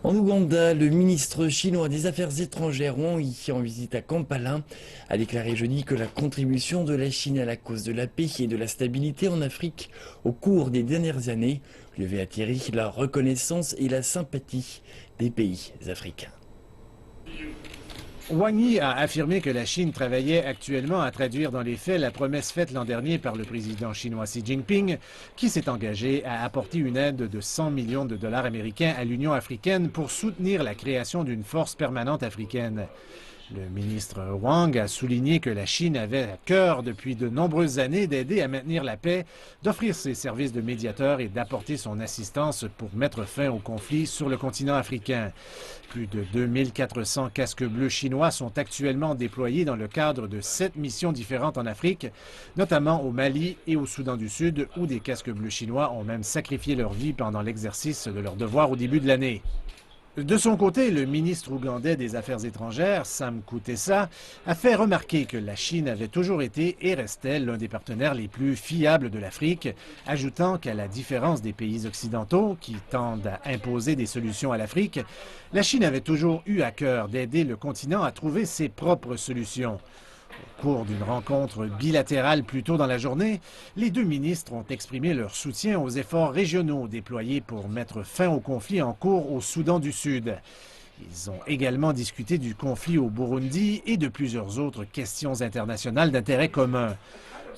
En Ouganda, le ministre chinois des Affaires étrangères Wang Yi, en visite à Kampala, a déclaré jeudi que la contribution de la Chine à la cause de la paix et de la stabilité en Afrique au cours des dernières années lui avait attiré la reconnaissance et la sympathie des pays africains. Wang Yi a affirmé que la Chine travaillait actuellement à traduire dans les faits la promesse faite l'an dernier par le président chinois Xi Jinping, qui s'est engagé à apporter une aide de 100 millions de dollars américains à l'Union africaine pour soutenir la création d'une force permanente africaine. Le ministre Wang a souligné que la Chine avait à cœur depuis de nombreuses années d'aider à maintenir la paix, d'offrir ses services de médiateur et d'apporter son assistance pour mettre fin au conflit sur le continent africain. Plus de 2400 casques bleus chinois sont actuellement déployés dans le cadre de 7 missions différentes en Afrique, notamment au Mali et au Soudan du Sud, où des casques bleus chinois ont même sacrifié leur vie pendant l'exercice de leurs devoirs au début de l'année. De son côté, le ministre ougandais des Affaires étrangères, Sam Kutesa, a fait remarquer que la Chine avait toujours été et restait l'un des partenaires les plus fiables de l'Afrique, ajoutant qu'à la différence des pays occidentaux qui tendent à imposer des solutions à l'Afrique, la Chine avait toujours eu à cœur d'aider le continent à trouver ses propres solutions. Au cours d'une rencontre bilatérale plus tôt dans la journée, les deux ministres ont exprimé leur soutien aux efforts régionaux déployés pour mettre fin au conflit en cours au Soudan du Sud. Ils ont également discuté du conflit au Burundi et de plusieurs autres questions internationales d'intérêt commun.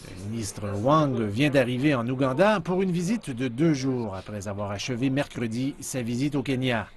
Le ministre Wang vient d'arriver en Ouganda pour une visite de 2 jours après avoir achevé mercredi sa visite au Kenya.